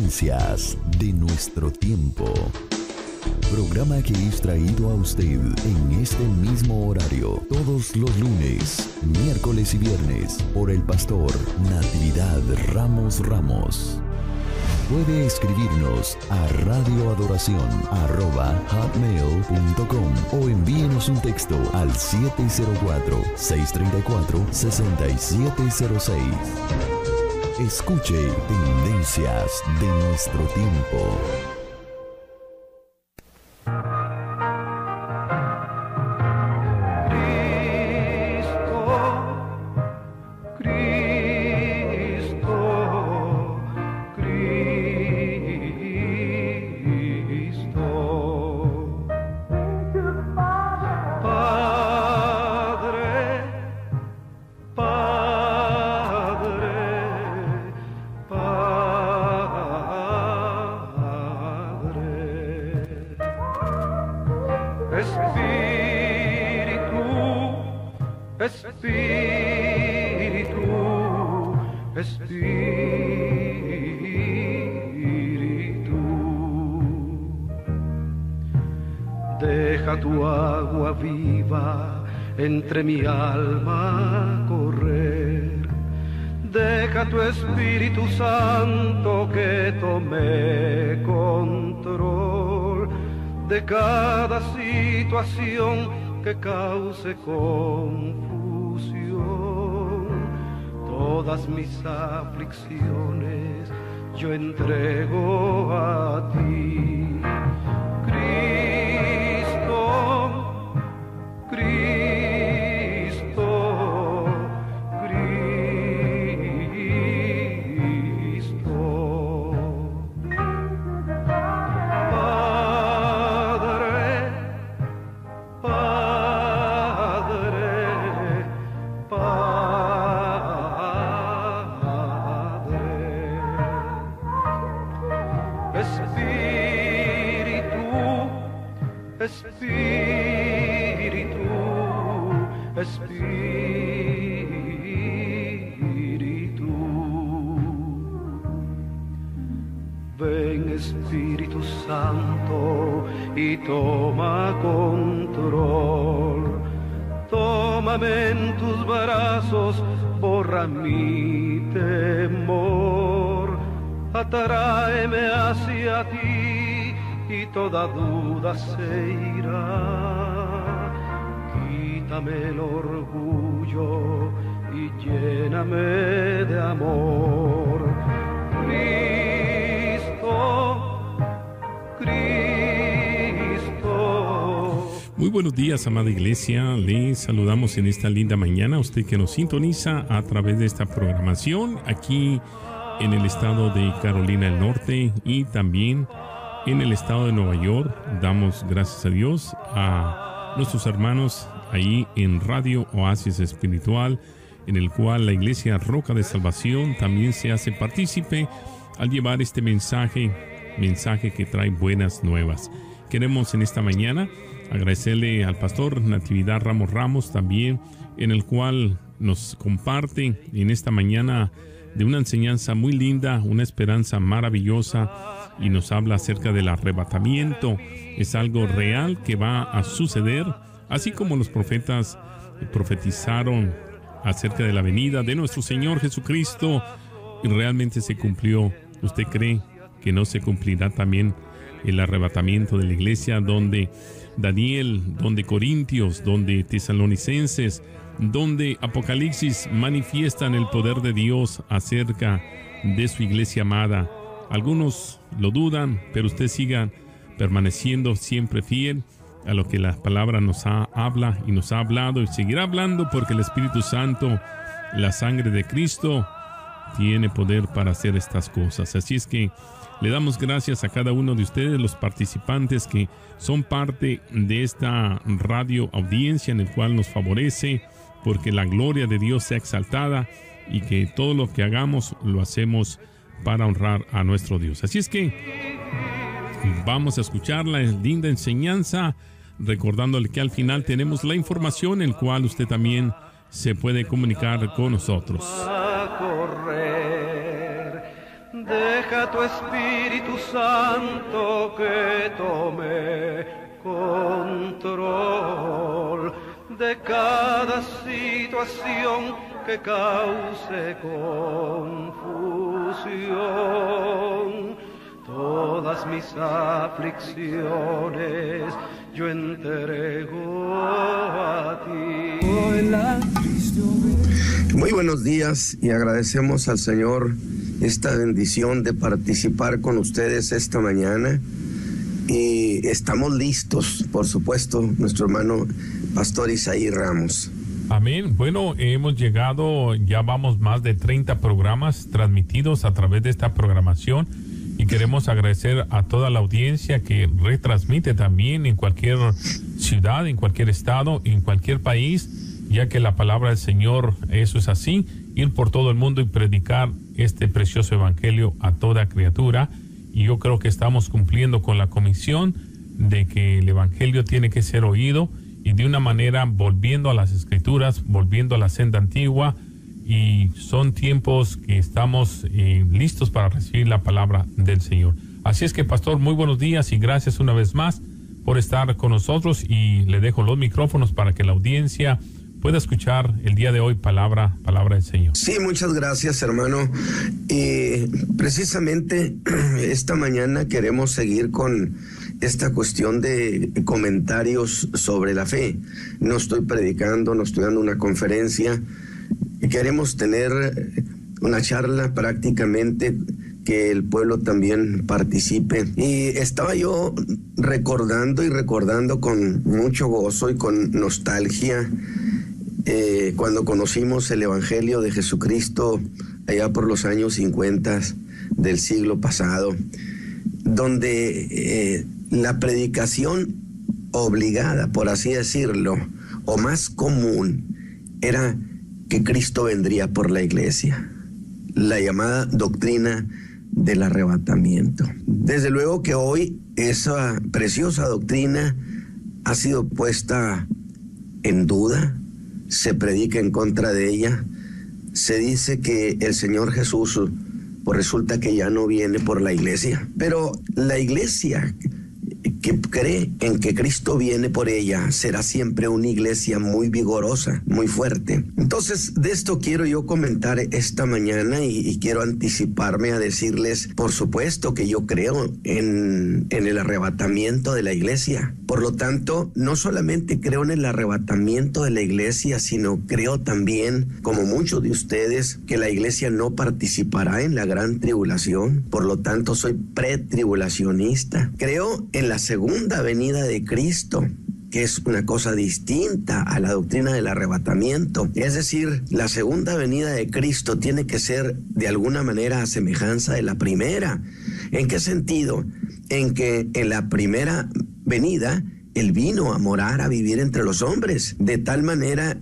Tendencias de nuestro tiempo. Programa que es traído a usted en este mismo horario todos los lunes, miércoles y viernes por el pastor Natividad Ramos. Puede escribirnos a radioadoración@hotmail.com o envíenos un texto al 704-634-6706. Escuche Tendencias de nuestro tiempo. Deja tu agua viva entre mi alma correr. Deja tu Espíritu Santo que tome control de cada situación que cause confusión. Todas mis aflicciones yo entrego a ti. Ven Espíritu Santo y toma control. Tómame en tus brazos, borra mi temor. Atráeme hacia ti y toda duda se irá. Quítame el orgullo y lléname de amor. Cristo. Muy buenos días, amada iglesia. Les saludamos en esta linda mañana a usted que nos sintoniza a través de esta programación aquí en el estado de Carolina del Norte y también en el estado de Nueva York. Damos gracias a Dios a nuestros hermanos ahí en Radio Oasis Espiritual, en el cual la Iglesia Roca de Salvación también se hace partícipe al llevar este mensaje que trae buenas nuevas. Queremos en esta mañana agradecerle al pastor Natividad Ramos también, en el cual nos comparte en esta mañana de una enseñanza muy linda, una esperanza maravillosa, y nos habla acerca del arrebatamiento. Es algo real que va a suceder, así como los profetas profetizaron acerca de la venida de nuestro Señor Jesucristo, y realmente se cumplió. ¿Usted cree que no se cumplirá también el arrebatamiento de la iglesia, donde Daniel, donde Corintios, donde Tesalonicenses, donde Apocalipsis manifiestan el poder de Dios acerca de su iglesia amada? Algunos lo dudan, pero usted siga permaneciendo siempre fiel a lo que la palabra habla y nos ha hablado y seguirá hablando, porque el Espíritu Santo, la sangre de Cristo, tiene poder para hacer estas cosas. Así es que le damos gracias a cada uno de ustedes, los participantes que son parte de esta radio audiencia, en el cual nos favorece, porque la gloria de Dios sea exaltada y que todo lo que hagamos lo hacemos para honrar a nuestro Dios. Así es que vamos a escuchar la linda enseñanza, recordándole que al final tenemos la información en la cual usted también se puede comunicar con nosotros. Deja tu Espíritu Santo que tome control de cada situación que cause confusión. Todas mis aflicciones yo entrego a ti. Muy buenos días y agradecemos al Señor esta bendición de participar con ustedes esta mañana. Y estamos listos, por supuesto, nuestro hermano Pastor Isaí Ramos. Amén. Bueno, hemos llegado, ya vamos más de 30 programas transmitidos a través de esta programación y queremos agradecer a toda la audiencia que retransmite también en cualquier ciudad, en cualquier estado, en cualquier país, ya que la palabra del Señor, eso es así, ir por todo el mundo y predicar este precioso evangelio a toda criatura. Y yo creo que estamos cumpliendo con la comisión de que el evangelio tiene que ser oído y de una manera volviendo a las escrituras, volviendo a la senda antigua, y son tiempos que estamos listos para recibir la palabra del Señor. Así es que, Pastor, muy buenos días y gracias una vez más por estar con nosotros, y le dejo los micrófonos para que la audiencia pueda escuchar el día de hoy palabra del Señor. Sí, muchas gracias, hermano. Precisamente esta mañana queremos seguir con esta cuestión de comentarios sobre la fe. No estoy predicando, no estoy dando una conferencia. Queremos tener una charla prácticamente que el pueblo también participe. Y estaba yo recordando con mucho gozo y con nostalgia cuando conocimos el Evangelio de Jesucristo allá por los años 50 del siglo pasado, donde la predicación obligada, por así decirlo, o más común, era que Cristo vendría por la iglesia, la llamada doctrina del arrebatamiento. Desde luego que hoy esa preciosa doctrina ha sido puesta en duda, se predica en contra de ella, se dice que el Señor Jesús, pues resulta que ya no viene por la iglesia, pero la iglesia que cree en que Cristo viene por ella será siempre una iglesia muy vigorosa, muy fuerte. Entonces, de esto quiero yo comentar esta mañana y quiero anticiparme a decirles, por supuesto que yo creo en el arrebatamiento de la iglesia. Por lo tanto, no solamente creo en el arrebatamiento de la iglesia, sino creo también, como muchos de ustedes, que la iglesia no participará en la gran tribulación. Por lo tanto, soy pretribulacionista. Creo en la segunda venida de Cristo, que es una cosa distinta a la doctrina del arrebatamiento. Es decir, la segunda venida de Cristo tiene que ser de alguna manera a semejanza de la primera. ¿En qué sentido? En que en la primera venida Él vino a morar, a vivir entre los hombres, de tal manera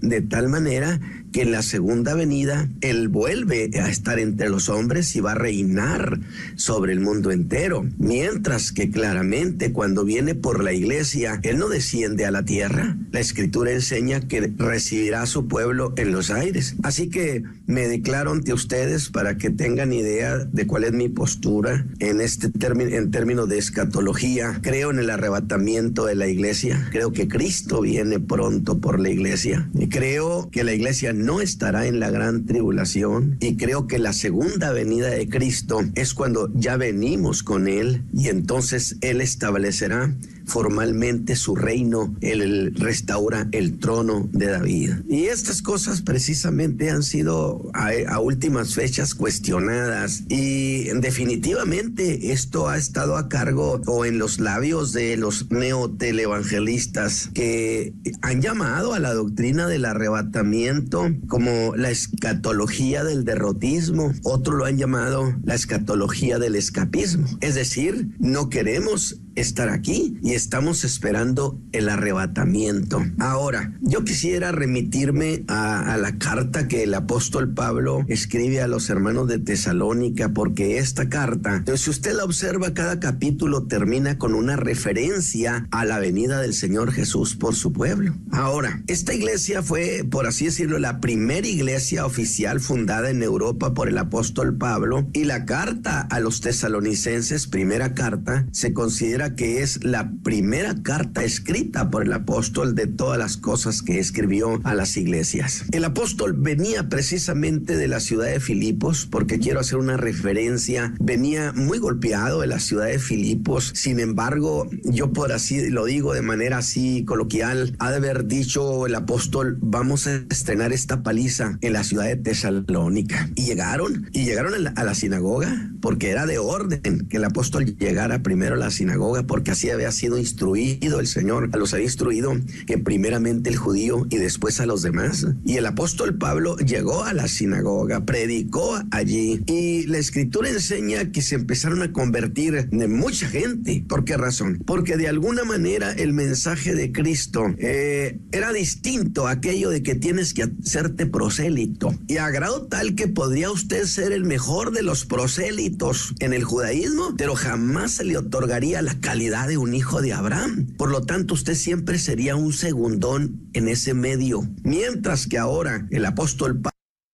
que en la segunda venida Él vuelve a estar entre los hombres y va a reinar sobre el mundo entero. Mientras que claramente cuando viene por la iglesia, Él no desciende a la tierra. La Escritura enseña que recibirá a su pueblo en los aires. Así que me declaro ante ustedes para que tengan idea de cuál es mi postura en términos de escatología. Creo en el arrebatamiento de la iglesia. Creo que Cristo viene pronto por la iglesia. Y creo que la iglesia no estará en la gran tribulación, y creo que la segunda venida de Cristo es cuando ya venimos con Él, y entonces Él establecerá formalmente su reino. Él restaura el trono de David. Y estas cosas precisamente han sido a últimas fechas cuestionadas, y definitivamente esto ha estado a cargo o en los labios de los neotelevangelistas, que han llamado a la doctrina del arrebatamiento como la escatología del derrotismo. Otros lo han llamado la escatología del escapismo. Es decir, no queremos estar aquí y estamos esperando el arrebatamiento. Ahora, yo quisiera remitirme a la carta que el apóstol Pablo escribe a los hermanos de Tesalónica, porque esta carta, si usted la observa, cada capítulo termina con una referencia a la venida del Señor Jesús por su pueblo. Ahora, esta iglesia fue, por así decirlo, la primera iglesia oficial fundada en Europa por el apóstol Pablo, y la carta a los tesalonicenses, primera carta, se considera que es la primera carta escrita por el apóstol de todas las cosas que escribió a las iglesias. El apóstol venía precisamente de la ciudad de Filipos, porque quiero hacer una referencia, venía muy golpeado de la ciudad de Filipos. Sin embargo, yo por así lo digo de manera así coloquial, ha de haber dicho el apóstol: vamos a estrenar esta paliza en la ciudad de Tesalónica. Y llegaron a la sinagoga, porque era de orden que el apóstol llegara primero a la sinagoga, porque así había sido instruido el Señor. Los había instruido que primeramente el judío y después a los demás. Y el apóstol Pablo llegó a la sinagoga, predicó allí, y la escritura enseña que se empezaron a convertir de mucha gente. ¿Por qué razón? Porque de alguna manera el mensaje de Cristo era distinto a aquello de que tienes que hacerte prosélito, y a grado tal que podría usted ser el mejor de los prosélitos en el judaísmo, pero jamás se le otorgaría la calidad de un hijo de Abraham. Por lo tanto, usted siempre sería un segundón en ese medio. Mientras que ahora el apóstol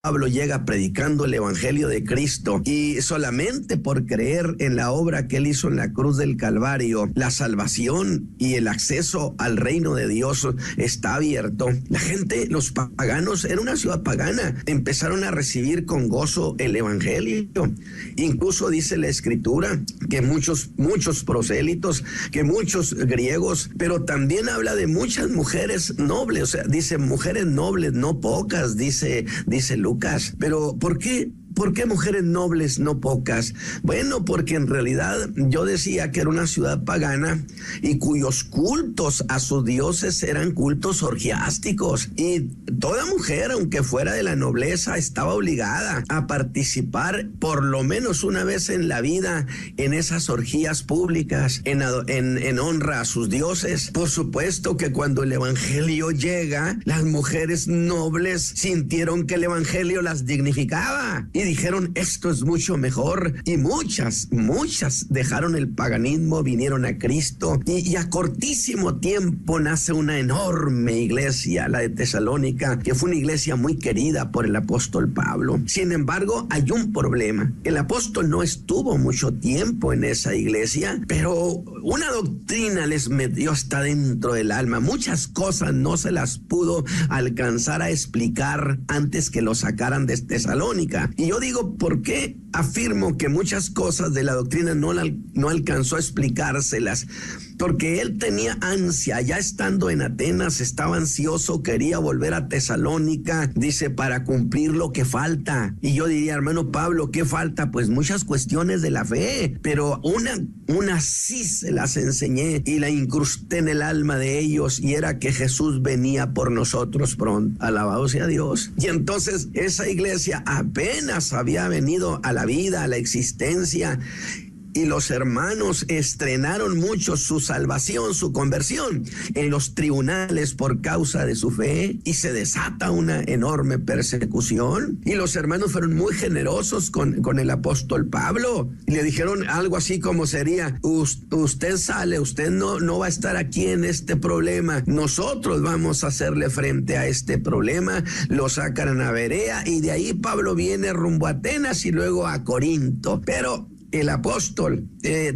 Pablo llega predicando el evangelio de Cristo, y solamente por creer en la obra que él hizo en la cruz del Calvario, la salvación y el acceso al reino de Dios está abierto. La gente, los paganos, era una ciudad pagana, empezaron a recibir con gozo el evangelio. Incluso dice la escritura que muchos prosélitos, que muchos griegos, pero también habla de muchas mujeres nobles, o sea, dice mujeres nobles, no pocas, dice Lucas. Pero ¿por qué mujeres nobles, no pocas? Bueno, porque en realidad yo decía que era una ciudad pagana y cuyos cultos a sus dioses eran cultos orgiásticos, y toda mujer, aunque fuera de la nobleza, estaba obligada a participar por lo menos una vez en la vida en esas orgías públicas, en honra a sus dioses. Por supuesto que cuando el evangelio llega, las mujeres nobles sintieron que el evangelio las dignificaba y dijeron: esto es mucho mejor. Y muchas dejaron el paganismo, vinieron a Cristo, y a cortísimo tiempo nace una enorme iglesia, la de Tesalónica, que fue una iglesia muy querida por el apóstol Pablo. Sin embargo, hay un problema. El apóstol no estuvo mucho tiempo en esa iglesia, pero una doctrina les metió hasta dentro del alma. Muchas cosas no se las pudo alcanzar a explicar antes que lo sacaran de Tesalónica. Y yo digo, ¿por qué afirmo que muchas cosas de la doctrina no alcanzó a explicárselas? Porque él tenía ansia, ya estando en Atenas, estaba ansioso, quería volver a Tesalónica, dice, para cumplir lo que falta. Y yo diría: hermano Pablo, ¿qué falta? Pues muchas cuestiones de la fe, pero una sí se las enseñé y la incrusté en el alma de ellos, y era que Jesús venía por nosotros pronto. Alabado sea Dios. Y entonces esa iglesia apenas había venido a la vida, a la existencia, y los hermanos estrenaron mucho su salvación, su conversión en los tribunales por causa de su fe, y se desata una enorme persecución. Y los hermanos fueron muy generosos con el apóstol Pablo, y le dijeron algo así como sería: usted sale, usted no va a estar aquí en este problema, nosotros vamos a hacerle frente a este problema. Lo sacan a Berea, y de ahí Pablo viene rumbo a Atenas y luego a Corinto. Pero el apóstol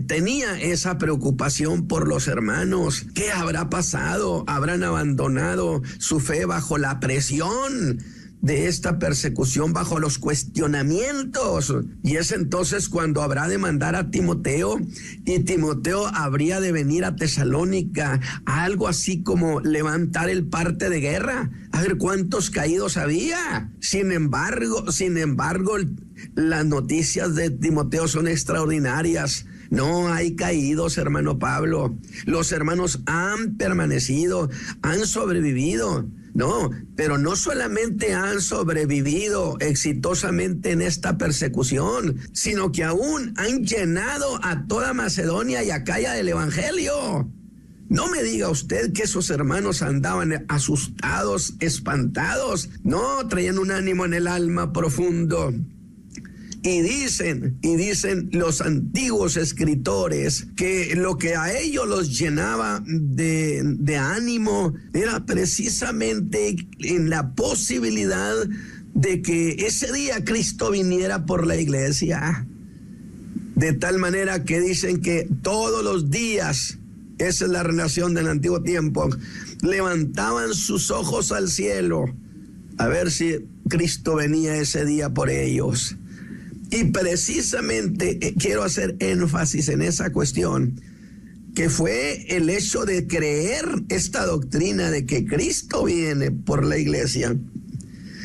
tenía esa preocupación por los hermanos. ¿Qué habrá pasado? ¿Habrán abandonado su fe bajo la presión de esta persecución, bajo los cuestionamientos? Y es entonces cuando habrá de mandar a Timoteo, y Timoteo habría de venir a Tesalónica, algo así como levantar el parte de guerra, a ver cuántos caídos había. Sin embargo, las noticias de Timoteo son extraordinarias. No hay caídos, hermano Pablo. Los hermanos han permanecido, han sobrevivido. No, pero no solamente han sobrevivido exitosamente en esta persecución, sino que aún han llenado a toda Macedonia y Acaya del evangelio. No me diga usted que esos hermanos andaban asustados, espantados. No, traían un ánimo en el alma profundo. Y dicen los antiguos escritores que lo que a ellos los llenaba de ánimo era precisamente en la posibilidad de que ese día Cristo viniera por la iglesia. De tal manera que dicen que todos los días, esa es la relación del antiguo tiempo, levantaban sus ojos al cielo a ver si Cristo venía ese día por ellos. Y precisamente quiero hacer énfasis en esa cuestión, que fue el hecho de creer esta doctrina de que Cristo viene por la iglesia,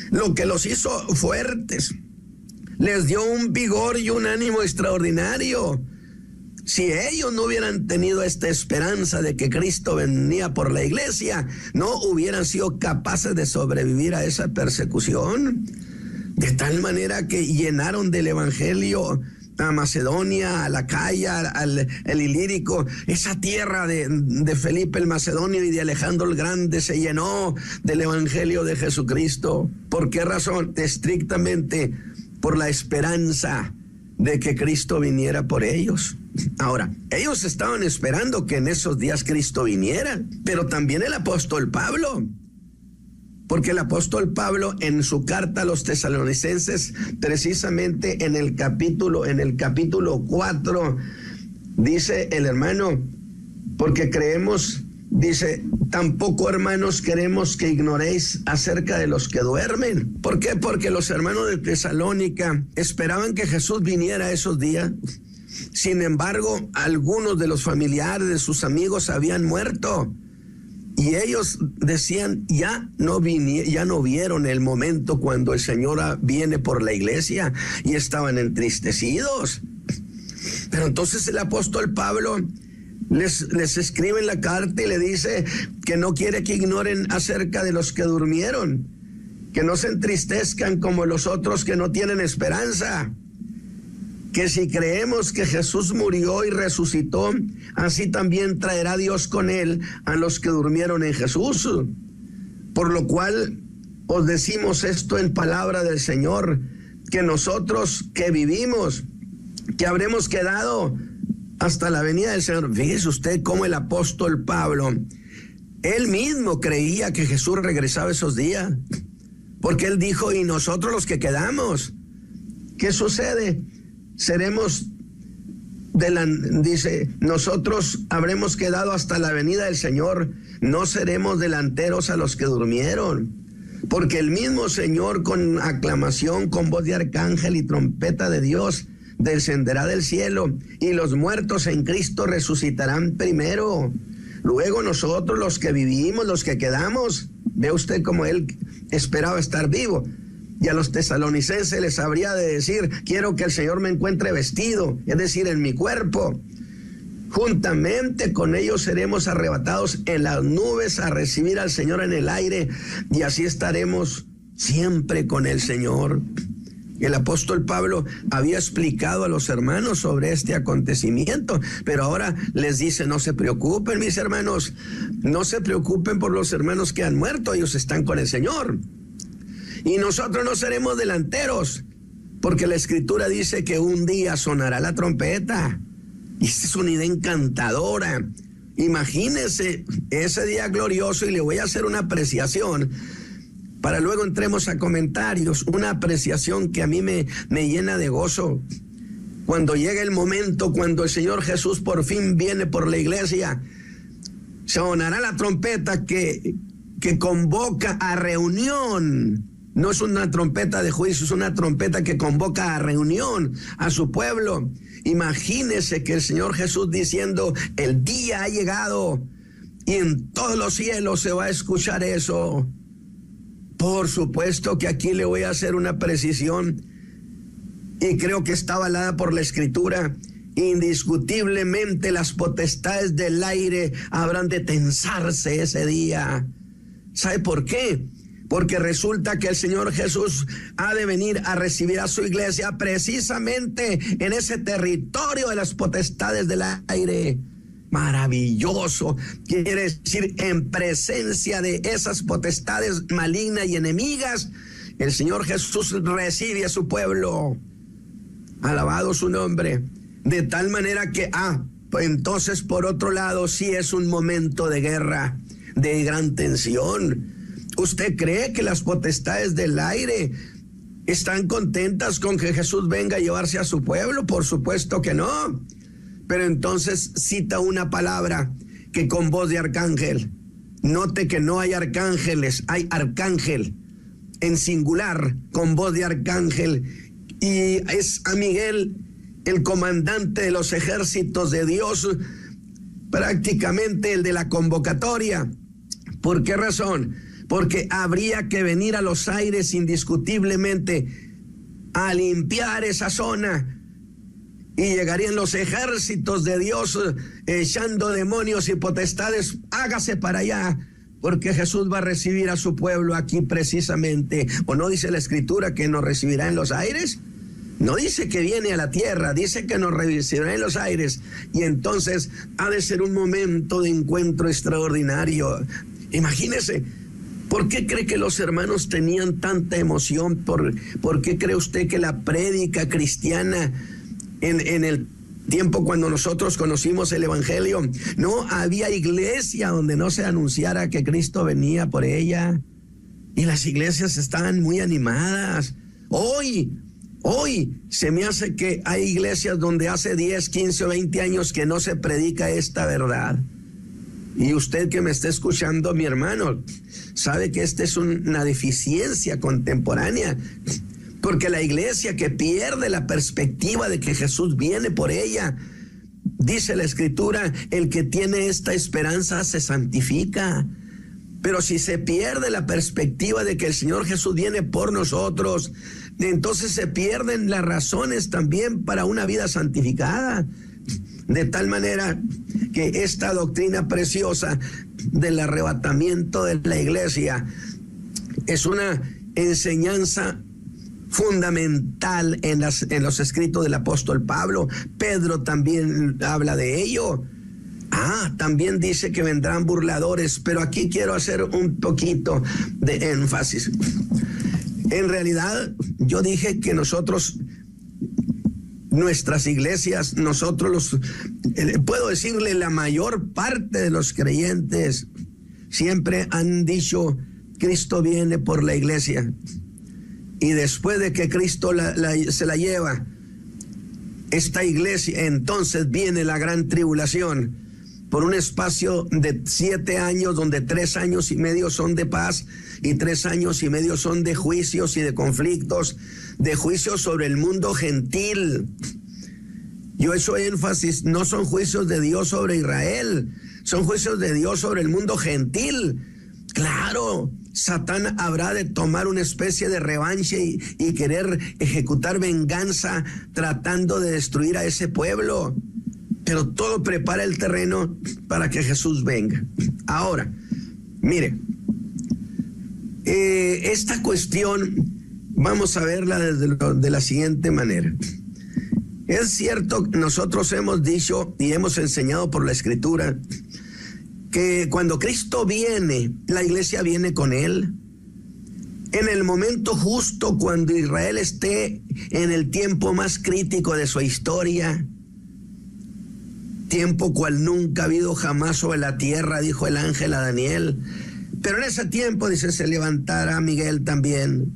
lo que los hizo fuertes, les dio un vigor y un ánimo extraordinario. Si ellos no hubieran tenido esta esperanza de que Cristo venía por la iglesia, no hubieran sido capaces de sobrevivir a esa persecución. De tal manera que llenaron del evangelio a Macedonia, a la Acaya, al Ilírico. Esa tierra de Felipe el Macedonio y de Alejandro el Grande se llenó del evangelio de Jesucristo. ¿Por qué razón? Estrictamente por la esperanza de que Cristo viniera por ellos. Ahora, ellos estaban esperando que en esos días Cristo viniera, pero también el apóstol Pablo. Porque el apóstol Pablo en su carta a los tesalonicenses, precisamente en el capítulo 4, dice el hermano, porque creemos, dice, tampoco hermanos queremos que ignoréis acerca de los que duermen. ¿Por qué? Porque los hermanos de Tesalónica esperaban que Jesús viniera esos días. Sin embargo, algunos de los familiares de sus amigos habían muerto. Y ellos decían, ya no vieron el momento cuando el Señor viene por la iglesia, y estaban entristecidos. Pero entonces el apóstol Pablo les escribe en la carta y le dice que no quiere que ignoren acerca de los que durmieron, que no se entristezcan como los otros que no tienen esperanza. Que si creemos que Jesús murió y resucitó, así también traerá Dios con él a los que durmieron en Jesús. Por lo cual os decimos esto en palabra del Señor, que nosotros que vivimos, que habremos quedado hasta la venida del Señor. Fíjese usted cómo el apóstol Pablo, él mismo creía que Jesús regresaba esos días, porque él dijo, y nosotros los que quedamos, ¿qué sucede? Seremos, dice, nosotros habremos quedado hasta la venida del Señor, no seremos delanteros a los que durmieron, porque el mismo Señor con aclamación, con voz de arcángel y trompeta de Dios, descenderá del cielo, y los muertos en Cristo resucitarán primero. Luego nosotros los que vivimos, los que quedamos, ve usted como él esperaba estar vivo. Y a los tesalonicenses les habría de decir, quiero que el Señor me encuentre vestido, es decir, en mi cuerpo. Juntamente con ellos seremos arrebatados en las nubes a recibir al Señor en el aire, y así estaremos siempre con el Señor. El apóstol Pablo había explicado a los hermanos sobre este acontecimiento, pero ahora les dice, no se preocupen, mis hermanos, no se preocupen por los hermanos que han muerto, ellos están con el Señor. Y nosotros no seremos delanteros, porque la Escritura dice que un día sonará la trompeta. Y esta es una idea encantadora. Imagínense ese día glorioso, y le voy a hacer una apreciación, para luego entremos a comentarios, una apreciación que a mí me llena de gozo. Cuando llega el momento, cuando el Señor Jesús por fin viene por la iglesia, sonará la trompeta que convoca a reunión. No es una trompeta de juicio, es una trompeta que convoca a reunión a su pueblo. Imagínese que el Señor Jesús diciendo, el día ha llegado, y en todos los cielos se va a escuchar eso. Por supuesto que aquí le voy a hacer una precisión, y creo que está avalada por la Escritura. Indiscutiblemente las potestades del aire habrán de tensarse ese día. ¿Sabe por qué? Porque resulta que el Señor Jesús ha de venir a recibir a su iglesia precisamente en ese territorio de las potestades del aire. Maravilloso. Quiere decir, en presencia de esas potestades malignas y enemigas, el Señor Jesús recibe a su pueblo. Alabado su nombre. De tal manera que, entonces por otro lado, sí es un momento de guerra, de gran tensión. ¿Usted cree que las potestades del aire están contentas con que Jesús venga a llevarse a su pueblo? Por supuesto que no. Pero entonces cita una palabra que con voz de arcángel. Note que no hay arcángeles, hay arcángel en singular, con voz de arcángel. Y es a Miguel, el comandante de los ejércitos de Dios, prácticamente el de la convocatoria. ¿Por qué razón? Porque habría que venir a los aires indiscutiblemente a limpiar esa zona, y llegarían los ejércitos de Dios echando demonios y potestades. Hágase para allá, porque Jesús va a recibir a su pueblo aquí precisamente. ¿O no dice la Escritura que nos recibirá en los aires? No dice que viene a la tierra, dice que nos recibirá en los aires. Y entonces ha de ser un momento de encuentro extraordinario. Imagínese. ¿Por qué cree que los hermanos tenían tanta emoción? ¿Por qué cree usted que la prédica cristiana en el tiempo cuando nosotros conocimos el Evangelio, no había iglesia donde no se anunciara que Cristo venía por ella? Y las iglesias estaban muy animadas. Hoy se me hace que hay iglesias donde hace 10, 15 o 20 años que no se predica esta verdad. Y usted que me está escuchando, mi hermano, sabe que esta es una deficiencia contemporánea, porque la iglesia que pierde la perspectiva de que Jesús viene por ella, dice la Escritura, el que tiene esta esperanza se santifica. Pero si se pierde la perspectiva de que el Señor Jesús viene por nosotros, entonces se pierden las razones también para una vida santificada. De tal manera que esta doctrina preciosa del arrebatamiento de la iglesia es una enseñanza fundamental en los escritos del apóstol Pablo. Pedro también habla de ello. También dice que vendrán burladores, pero aquí quiero hacer un poquito de énfasis. En realidad, yo dije que nuestras iglesias, puedo decirle, la mayor parte de los creyentes siempre han dicho, Cristo viene por la iglesia. Y después de que Cristo se la lleva, esta iglesia, entonces viene la gran tribulación, por un espacio de 7 años, donde 3 años y medio son de paz y 3 años y medio son de juicios y de conflictos, de juicios sobre el mundo gentil. Yo he hecho énfasis, no son juicios de Dios sobre Israel, son juicios de Dios sobre el mundo gentil. Claro, Satán habrá de tomar una especie de revancha y querer ejecutar venganza tratando de destruir a ese pueblo. Pero todo prepara el terreno para que Jesús venga. Ahora, mire, esta cuestión vamos a verla de la siguiente manera. Es cierto, nosotros hemos dicho y hemos enseñado por la Escritura que cuando Cristo viene, la iglesia viene con Él. En el momento justo, cuando Israel esté en el tiempo más crítico de su historia, tiempo cual nunca ha habido jamás sobre la tierra, dijo el ángel a Daniel. Pero en ese tiempo, dice, se levantará Miguel también.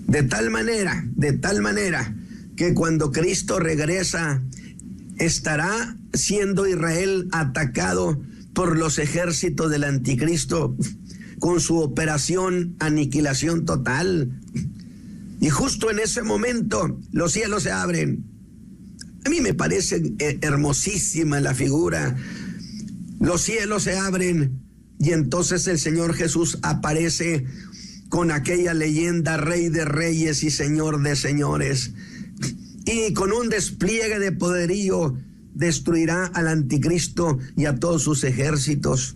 De tal manera que cuando Cristo regresa, estará siendo Israel atacado por los ejércitos del anticristo con su operación aniquilación total. Y justo en ese momento los cielos se abren. A mí me parece hermosísima la figura. Los cielos se abren y entonces el Señor Jesús aparece con aquella leyenda, Rey de Reyes y Señor de Señores. Y con un despliegue de poderío destruirá al anticristo y a todos sus ejércitos.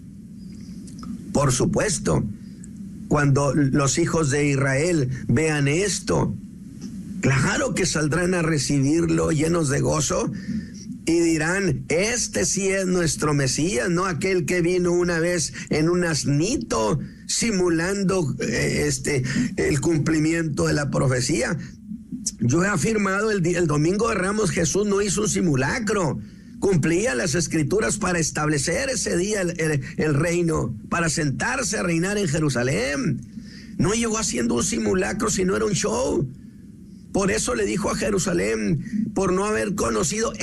Por supuesto, cuando los hijos de Israel vean esto, claro que saldrán a recibirlo llenos de gozo y dirán, este sí es nuestro Mesías, no aquel que vino una vez en un asnito simulando el cumplimiento de la profecía. Yo he afirmado el domingo de Ramos, Jesús no hizo un simulacro, cumplía las escrituras para establecer ese día el reino, para sentarse a reinar en Jerusalén. No llegó haciendo un simulacro, sino era un show. Por eso le dijo a Jerusalén, por no haber conocido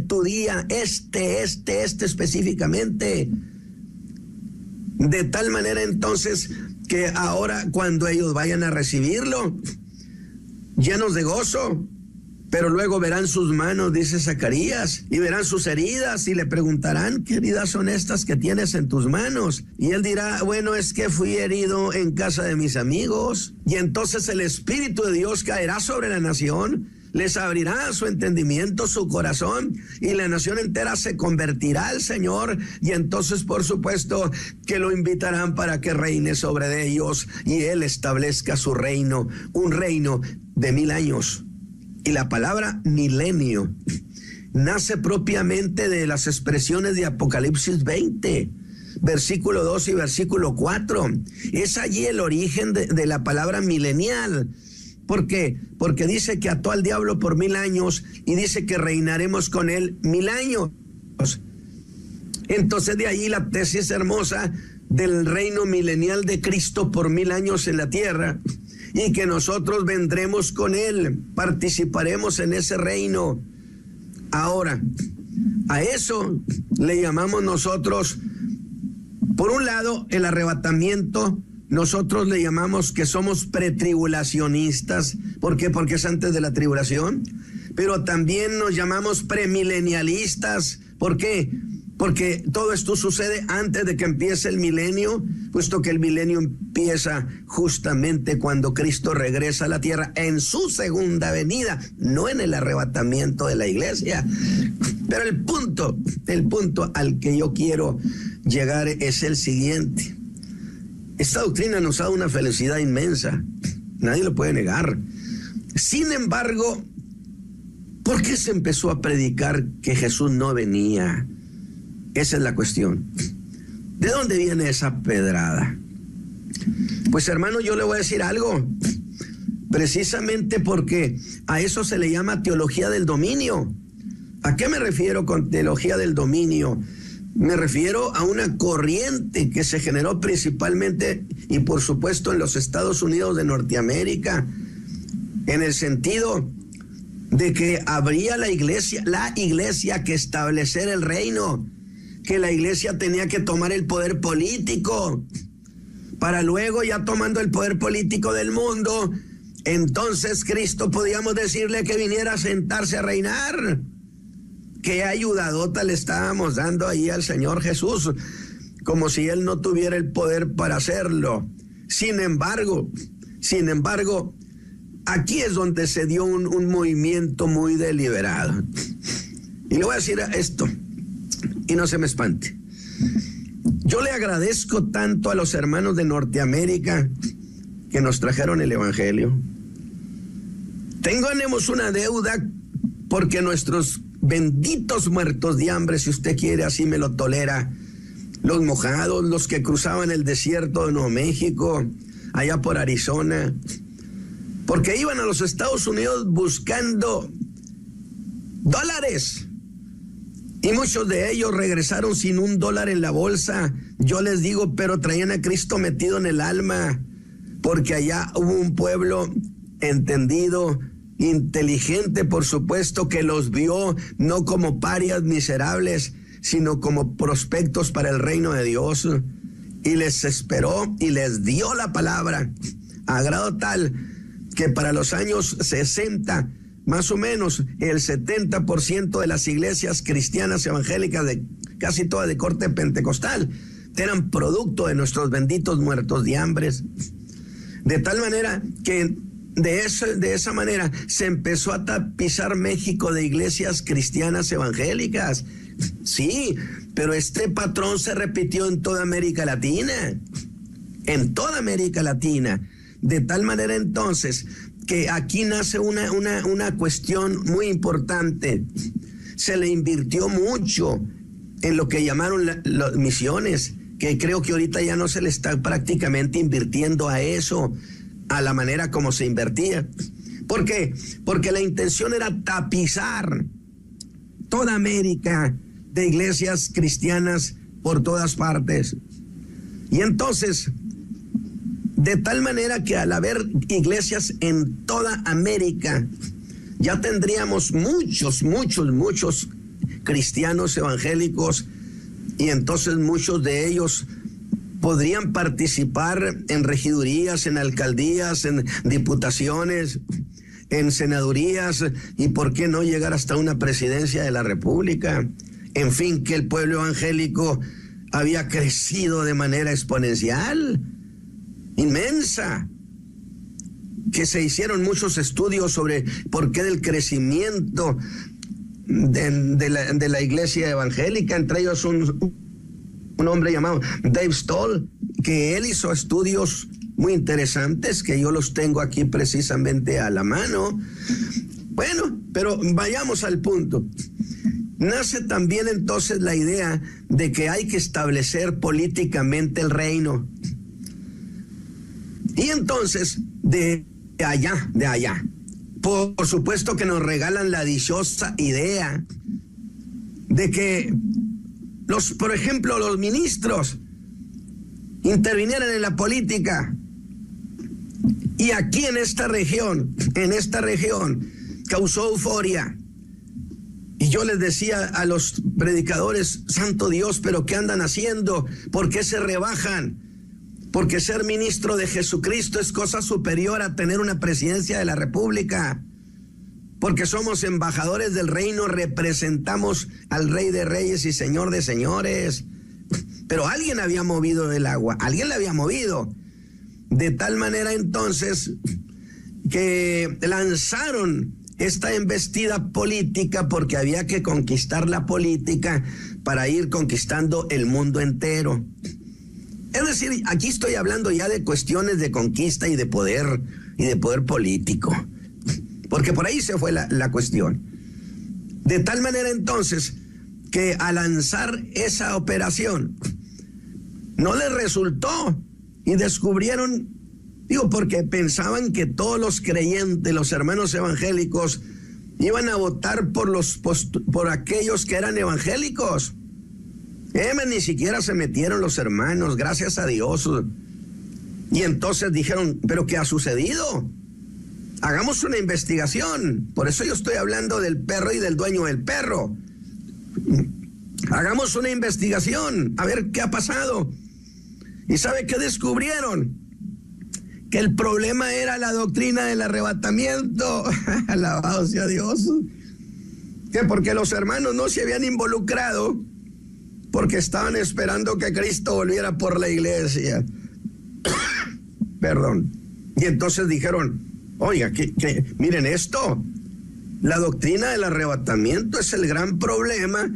tu día, este específicamente. De tal manera entonces que ahora cuando ellos vayan a recibirlo, llenos de gozo, pero luego verán sus manos, dice Zacarías, y verán sus heridas y le preguntarán, ¿qué heridas son estas que tienes en tus manos? Y él dirá, bueno, es que fui herido en casa de mis amigos. Y entonces el Espíritu de Dios caerá sobre la nación, les abrirá su entendimiento, su corazón, y la nación entera se convertirá al Señor, y entonces por supuesto que lo invitarán para que reine sobre ellos, y Él establezca su reino, un reino de 1000 años. Y la palabra milenio nace propiamente de las expresiones de Apocalipsis 20, versículo 2 y versículo 4. Es allí el origen de la palabra milenial. ¿Por qué? Porque dice que ató al diablo por 1000 años y dice que reinaremos con él 1000 años. Entonces de ahí la tesis hermosa del reino milenial de Cristo por 1000 años en la tierra, y que nosotros vendremos con él, participaremos en ese reino. Ahora, a eso le llamamos nosotros, por un lado, el arrebatamiento. Nosotros le llamamos que somos pretribulacionistas. ¿Por qué? Porque es antes de la tribulación. Pero también nos llamamos premilenialistas. ¿Por qué? Porque todo esto sucede antes de que empiece el milenio, puesto que el milenio empieza justamente cuando Cristo regresa a la tierra en su segunda venida, no en el arrebatamiento de la iglesia. Pero el punto al que yo quiero llegar es el siguiente. Esta doctrina nos ha dado una felicidad inmensa, nadie lo puede negar. Sin embargo, ¿por qué se empezó a predicar que Jesús no venía? Esa es la cuestión. ¿De dónde viene esa pedrada? Pues hermano, yo le voy a decir algo. Precisamente porque a eso se le llama teología del dominio. ¿A qué me refiero con teología del dominio? Me refiero a una corriente que se generó principalmente y por supuesto en los Estados Unidos de Norteamérica, en el sentido de que habría la iglesia que establecer el reino, que la iglesia tenía que tomar el poder político, para luego, ya tomando el poder político del mundo, entonces Cristo podíamos decirle que viniera a sentarse a reinar. Qué ayudadota le estábamos dando ahí al Señor Jesús, como si Él no tuviera el poder para hacerlo. Sin embargo, aquí es donde se dio un movimiento muy deliberado. Y le voy a decir esto, y no se me espante. Yo le agradezco tanto a los hermanos de Norteamérica que nos trajeron el Evangelio. Tenemos una deuda porque nuestros benditos muertos de hambre, si usted quiere, así me lo tolera, los mojados, los que cruzaban el desierto de Nuevo México, allá por Arizona, porque iban a los Estados Unidos buscando dólares. Y muchos de ellos regresaron sin $1 en la bolsa. Yo les digo, pero traían a Cristo metido en el alma, porque allá hubo un pueblo entendido, inteligente, por supuesto, que los vio no como parias miserables, sino como prospectos para el reino de Dios. Y les esperó y les dio la palabra, a grado tal que para los años 60, más o menos, el 70% de las iglesias cristianas evangélicas, casi todas de corte pentecostal, eran producto de nuestros benditos muertos de hambre. De tal manera que de esa manera se empezó a tapizar México de iglesias cristianas evangélicas. Sí, pero este patrón se repitió en toda América Latina. En toda América Latina. De tal manera entonces que aquí nace una cuestión muy importante. Se le invirtió mucho en lo que llamaron las misiones, que creo que ahorita ya no se le está prácticamente invirtiendo a eso, a la manera como se invertía. ¿Por qué? Porque la intención era tapizar toda América de iglesias cristianas por todas partes. Y entonces, de tal manera que al haber iglesias en toda América, ya tendríamos muchos cristianos evangélicos, y entonces muchos de ellos podrían participar en regidurías, en alcaldías, en diputaciones, en senadurías, y por qué no llegar hasta una presidencia de la República. En fin, que el pueblo evangélico había crecido de manera exponencial, inmensa, que se hicieron muchos estudios sobre por qué del crecimiento de la iglesia evangélica, entre ellos un hombre llamado Dave Stoll, que él hizo estudios muy interesantes, que yo los tengo aquí precisamente a la mano. Bueno, pero vayamos al punto. Nace también entonces la idea de que hay que establecer políticamente el reino. Y entonces, de allá, por supuesto que nos regalan la dichosa idea de que por ejemplo, los ministros intervinieran en la política. Y aquí en esta región, causó euforia. Y yo les decía a los predicadores, santo Dios, pero ¿qué andan haciendo? ¿Por qué se rebajan? Porque ser ministro de Jesucristo es cosa superior a tener una presidencia de la República. Porque somos embajadores del reino, representamos al Rey de Reyes y Señor de Señores. Pero alguien había movido el agua, alguien la había movido. De tal manera entonces que lanzaron esta embestida política, porque había que conquistar la política para ir conquistando el mundo entero. Es decir, aquí estoy hablando ya de cuestiones de conquista y de poder político, porque por ahí se fue la cuestión. De tal manera entonces que al lanzar esa operación no les resultó y descubrieron, porque pensaban que todos los creyentes, los hermanos evangélicos, iban a votar por aquellos que eran evangélicos. Ni siquiera se metieron los hermanos, gracias a Dios. Y entonces dijeron, ¿pero qué ha sucedido? Hagamos una investigación. Por eso yo estoy hablando del perro y del dueño del perro. Hagamos una investigación, a ver qué ha pasado. ¿Y sabe qué descubrieron? Que el problema era la doctrina del arrebatamiento. Alabado sea Dios. Que porque los hermanos no se habían involucrado, porque estaban esperando que Cristo volviera por la iglesia. Perdón. Y entonces dijeron, oiga, miren esto, la doctrina del arrebatamiento es el gran problema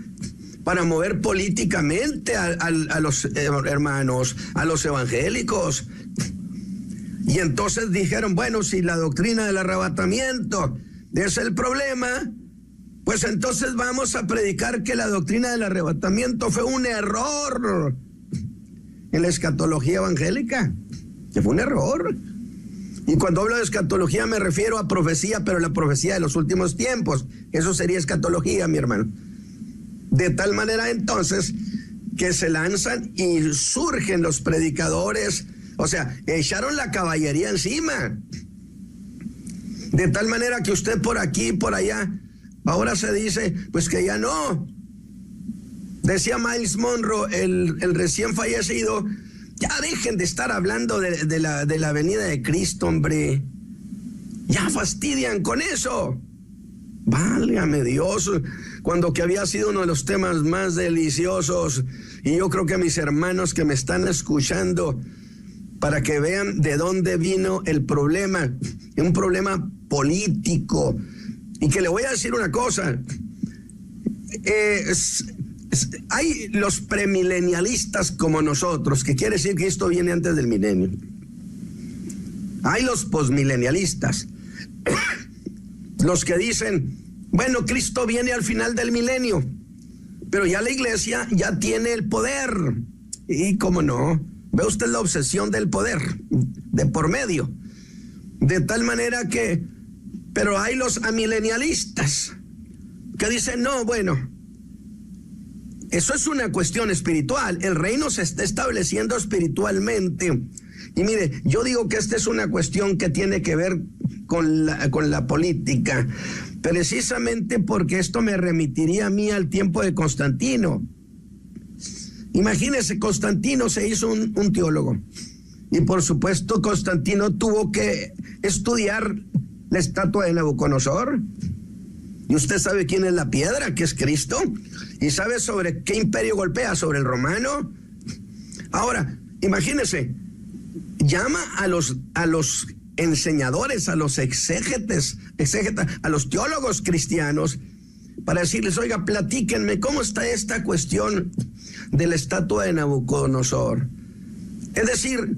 para mover políticamente a los hermanos, a los evangélicos. Y entonces dijeron, bueno, si la doctrina del arrebatamiento es el problema, pues entonces vamos a predicar que la doctrina del arrebatamiento fue un error en la escatología evangélica, que fue un error. Y cuando hablo de escatología me refiero a profecía, pero la profecía de los últimos tiempos. Eso sería escatología, mi hermano. De tal manera entonces que se lanzan y surgen los predicadores, o sea, echaron la caballería encima. De tal manera que usted por aquí y por allá, ahora se dice, pues que ya no. Decía Miles Monroe, el recién fallecido, ya dejen de estar hablando de la venida de Cristo, hombre. Ya fastidian con eso. Válgame Dios, cuando que había sido uno de los temas más deliciosos. Y yo creo que mis hermanos que me están escuchando, para que vean de dónde vino el problema, un problema político. Y que le voy a decir una cosa, hay los premilenialistas como nosotros, que quiere decir que esto viene antes del milenio. Hay los posmilenialistas, los que dicen, bueno, Cristo viene al final del milenio, pero ya la iglesia ya tiene el poder. Y cómo no, ve usted la obsesión del poder de por medio, de tal manera que, pero hay los amilenialistas que dicen, no, bueno, eso es una cuestión espiritual, el reino se está estableciendo espiritualmente. Y mire, yo digo que esta es una cuestión que tiene que ver con la política, precisamente porque esto me remitiría a mí al tiempo de Constantino. Imagínese, Constantino se hizo un teólogo, y por supuesto Constantino tuvo que estudiar la estatua de Nabucodonosor. Y usted sabe quién es la piedra, que es Cristo, y sabe sobre qué imperio golpea, sobre el romano. Ahora, imagínese, llama a los enseñadores, a los exégetas, a los teólogos cristianos, para decirles, oiga, platíquenme, ¿cómo está esta cuestión de la estatua de Nabucodonosor? Es decir,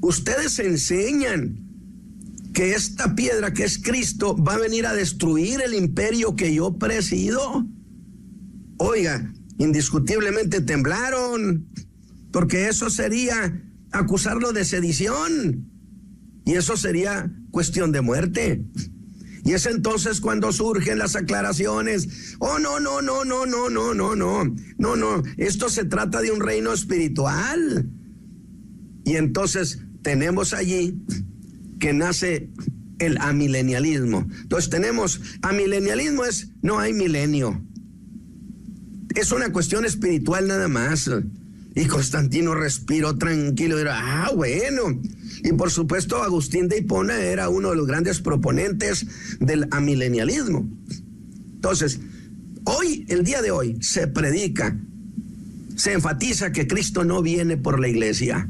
ustedes enseñan que esta piedra, que es Cristo, va a venir a destruir el imperio que yo presido. Oiga, indiscutiblemente temblaron, porque eso sería acusarlo de sedición, y eso sería cuestión de muerte. Y es entonces cuando surgen las aclaraciones. Oh, no, esto se trata de un reino espiritual. Y entonces tenemos allí que nace el amilenialismo. Entonces tenemos, amilenialismo es, no hay milenio, es una cuestión espiritual nada más. Y Constantino respiró tranquilo y era, bueno. Y por supuesto Agustín de Hipona era uno de los grandes proponentes del amilenialismo. Entonces, hoy, el día de hoy, se predica, se enfatiza que Cristo no viene por la iglesia.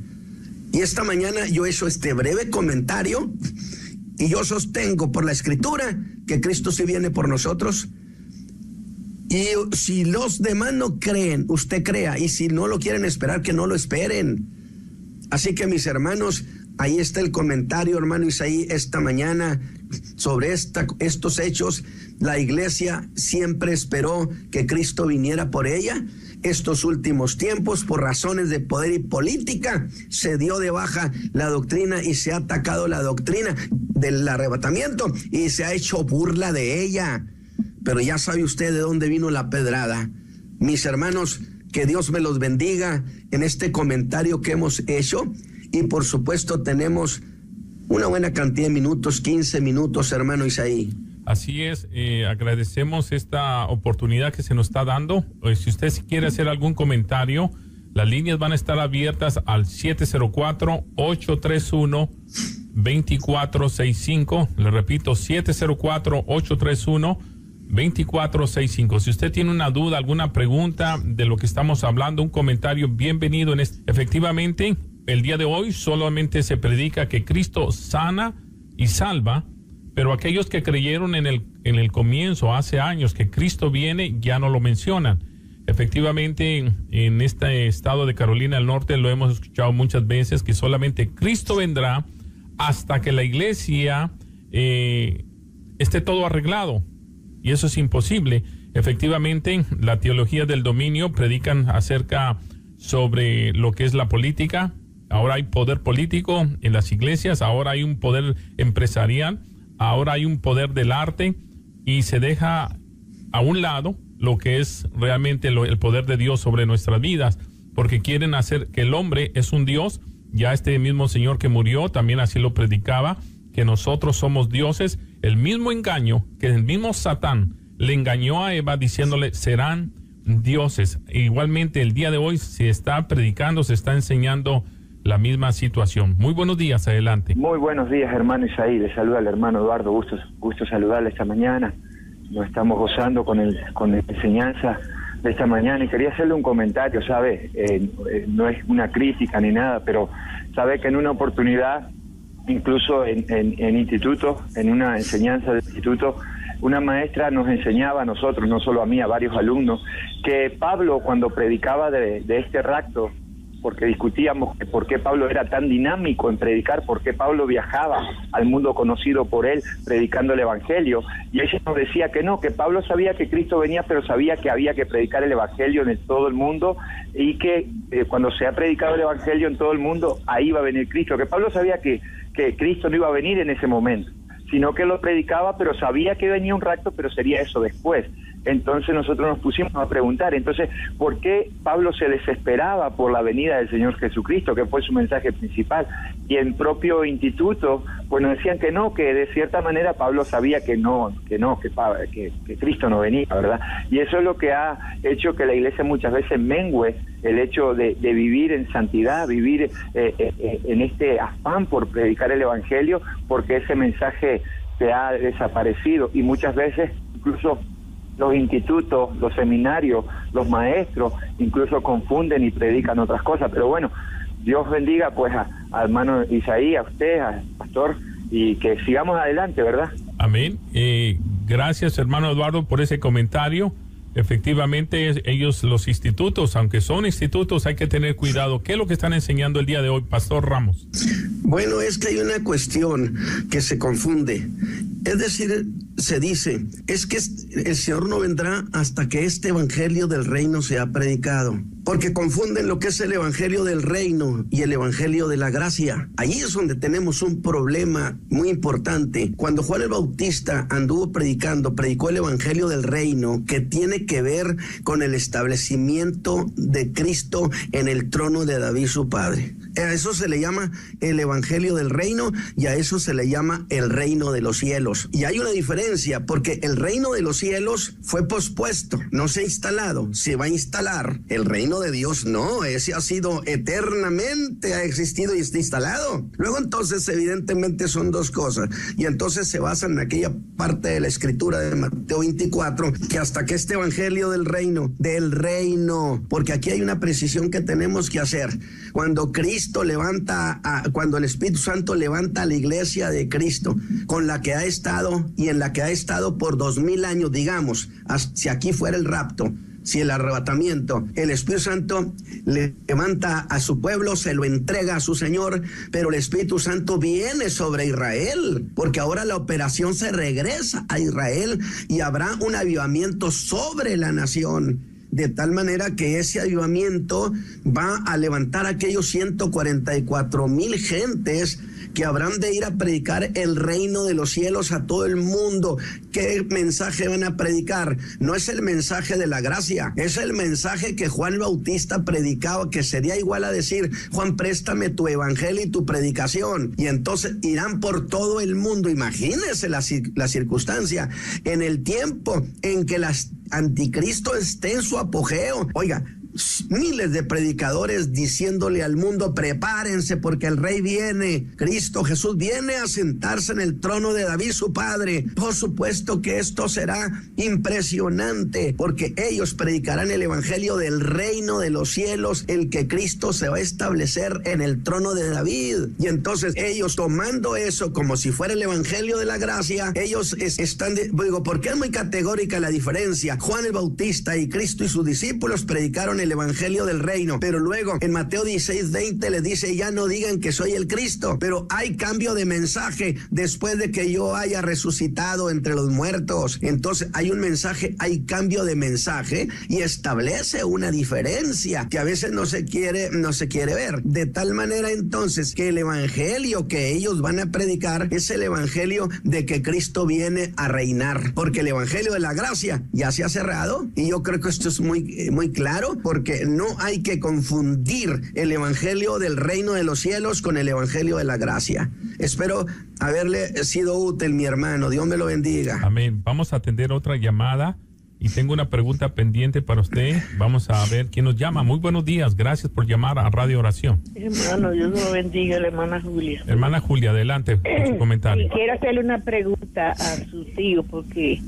Y esta mañana yo he hecho este breve comentario, y yo sostengo por la Escritura que Cristo sí viene por nosotros. Y si los demás no creen, usted crea, y si no lo quieren esperar, que no lo esperen. Así que, mis hermanos, ahí está el comentario, hermano Isaí, esta mañana sobre estos hechos. La iglesia siempre esperó que Cristo viniera por ella. Estos últimos tiempos, por razones de poder y política, se dio de baja la doctrina y se ha atacado la doctrina del arrebatamiento y se ha hecho burla de ella. Pero ya sabe usted de dónde vino la pedrada. Mis hermanos, que Dios me los bendiga en este comentario que hemos hecho. Y por supuesto tenemos una buena cantidad de minutos, 15 minutos, hermano Isaí. Así es, agradecemos esta oportunidad que se nos está dando. Si usted quiere hacer algún comentario, las líneas van a estar abiertas al 704-831-2465. Le repito, 704-831-2465. Si usted tiene una duda, alguna pregunta de lo que estamos hablando, un comentario, bienvenido. Efectivamente, el día de hoy solamente se predica que Cristo sana y salva, pero aquellos que creyeron en el comienzo, hace años, que Cristo viene, ya no lo mencionan. Efectivamente, en este estado de Carolina del Norte lo hemos escuchado muchas veces, que solamente Cristo vendrá hasta que la iglesia esté todo arreglado. Y eso es imposible. Efectivamente, la teología del dominio predican acerca sobre lo que es la política. Ahora hay poder político en las iglesias, ahora hay un poder empresarial, ahora hay un poder del arte, y se deja a un lado lo que es realmente el poder de Dios sobre nuestras vidas, porque quieren hacer que el hombre es un Dios. Ya este mismo Señor que murió también así lo predicaba, que nosotros somos dioses. El mismo engaño que el mismo Satán le engañó a Eva diciéndole serán dioses. Igualmente el día de hoy se está predicando, se está enseñando la misma situación. Muy buenos días, adelante. Muy buenos días, hermano Isaí. Le saluda al hermano Eduardo. Gusto saludarle esta mañana. Nos estamos gozando con la enseñanza de esta mañana, y quería hacerle un comentario, ¿sabe? No es una crítica ni nada, pero sabe que en una oportunidad, incluso en instituto, en una enseñanza de instituto, una maestra nos enseñaba a nosotros, no solo a mí, a varios alumnos, que Pablo, cuando predicaba de este rapto, porque discutíamos por qué Pablo era tan dinámico en predicar, por qué Pablo viajaba al mundo conocido por él predicando el Evangelio, y ella nos decía que no, que Pablo sabía que Cristo venía, pero sabía que había que predicar el Evangelio en todo el mundo, y que cuando se ha predicado el Evangelio en todo el mundo, ahí va a venir Cristo, que Pablo sabía que Cristo no iba a venir en ese momento, sino que lo predicaba, pero sabía que venía un rapto, pero sería eso después. Entonces nosotros nos pusimos a preguntar, entonces, ¿por qué Pablo se desesperaba por la venida del Señor Jesucristo, que fue su mensaje principal? Y en propio instituto, pues nos decían que no, que de cierta manera Pablo sabía que Cristo no venía, ¿verdad? Y eso es lo que ha hecho que la iglesia muchas veces mengue el hecho de vivir en santidad, vivir en este afán por predicar el Evangelio, porque ese mensaje se ha desaparecido, y muchas veces incluso los institutos, los seminarios, los maestros, incluso confunden y predican otras cosas. Pero bueno, Dios bendiga pues a hermano Isaí, a usted, al pastor, y que sigamos adelante, ¿verdad? Amén. Gracias, hermano Eduardo, por ese comentario. Efectivamente, ellos, los institutos, aunque son institutos, hay que tener cuidado. ¿Qué es lo que están enseñando el día de hoy, Pastor Ramos? Bueno, es que hay una cuestión que se confunde. Es decir, se dice, es que el Señor no vendrá hasta que este evangelio del reino sea predicado. Porque confunden lo que es el evangelio del reino y el evangelio de la gracia. Allí es donde tenemos un problema muy importante. Cuando Juan el Bautista anduvo predicó el evangelio del reino, que tiene que ver con el establecimiento de Cristo en el trono de David su padre. A eso se le llama el evangelio del reino, y a eso se le llama el reino de los cielos. Y hay una diferencia, porque el reino de los cielos fue pospuesto, no se ha instalado, se va a instalar. El reino de Dios no, ese ha sido eternamente, ha existido y está instalado. Luego entonces evidentemente son dos cosas, y entonces se basan en aquella parte de la escritura de Mateo 24, que hasta que este evangelio del reino, porque aquí hay una precisión que tenemos que hacer. Cuando cuando el Espíritu Santo levanta a la iglesia de Cristo, con la que ha estado y en la que ha estado por 2000 años, digamos, si aquí fuera el rapto, si el arrebatamiento, el Espíritu Santo levanta a su pueblo, se lo entrega a su Señor, pero el Espíritu Santo viene sobre Israel, porque ahora la operación se regresa a Israel y habrá un avivamiento sobre la nación. De tal manera que ese avivamiento va a levantar a aquellos 144,000 gentes que habrán de ir a predicar el reino de los cielos a todo el mundo. ¿Qué mensaje van a predicar? No es el mensaje de la gracia, es el mensaje que Juan Bautista predicaba, que sería igual a decir: Juan, préstame tu evangelio y tu predicación. Y entonces irán por todo el mundo. Imagínense la circunstancia, en el tiempo en que anticristo esté en su apogeo. Oiga, miles de predicadores diciéndole al mundo: prepárense porque el rey viene, Cristo Jesús viene a sentarse en el trono de David su padre. Por supuesto que esto será impresionante, porque ellos predicarán el evangelio del reino de los cielos, el que Cristo se va a establecer en el trono de David. Y entonces ellos, tomando eso como si fuera el evangelio de la gracia, ellos porque es muy categórica la diferencia. Juan el Bautista y Cristo y sus discípulos predicaron el evangelio del reino, pero luego en Mateo 16:20 le dice: ya no digan que soy el Cristo. Pero hay cambio de mensaje después de que yo haya resucitado entre los muertos. Entonces hay un mensaje, hay cambio de mensaje, y establece una diferencia que a veces no se quiere ver. De tal manera entonces que el evangelio que ellos van a predicar es el evangelio de que Cristo viene a reinar, porque el evangelio de la gracia ya se ha cerrado, y yo creo que esto es muy, muy claro, porque no hay que confundir el evangelio del reino de los cielos con el evangelio de la gracia. Espero haberle sido útil, mi hermano. Dios me lo bendiga. Amén. Vamos a atender otra llamada y tengo una pregunta pendiente para usted. Vamos a ver quién nos llama. Muy buenos días. Gracias por llamar a Radio Oración. Hermano, Dios lo bendiga, la hermana Julia. Hermana Julia, adelante con su comentario. Quiero hacerle una pregunta a su tío, porque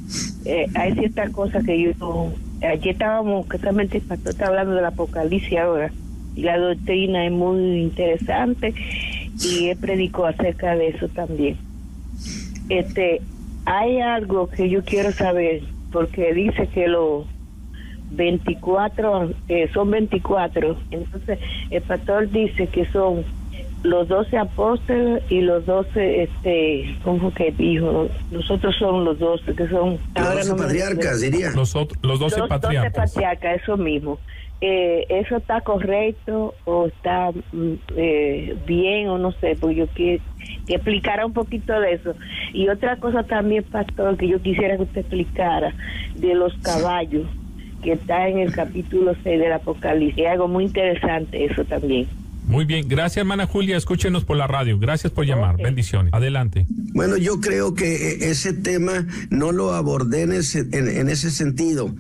hay ciertas cosas que yo... Ayer estábamos, casualmente el pastor está hablando del Apocalipsis ahora, y la doctrina es muy interesante, y él predicó acerca de eso también. hay algo que yo quiero saber, porque dice que los 24, son 24, entonces el pastor dice que son los 12 apóstoles y los 12, ¿cómo que dijo? Nosotros somos los 12, que son... Los 12 patriarcas, diría. Los 12 patriarcas. 12 patriarcas, eso mismo. ¿Eso está correcto o está bien o no sé? Porque yo quiero que explicara un poquito de eso. Y otra cosa también, pastor, que yo quisiera que usted explicara de los caballos, que está en el capítulo 6 del Apocalipsis. Es algo muy interesante eso también. Muy bien, gracias hermana Julia, escúchenos por la radio, gracias por llamar, bendiciones, adelante. Bueno, yo creo que ese tema no lo abordé en ese sentido.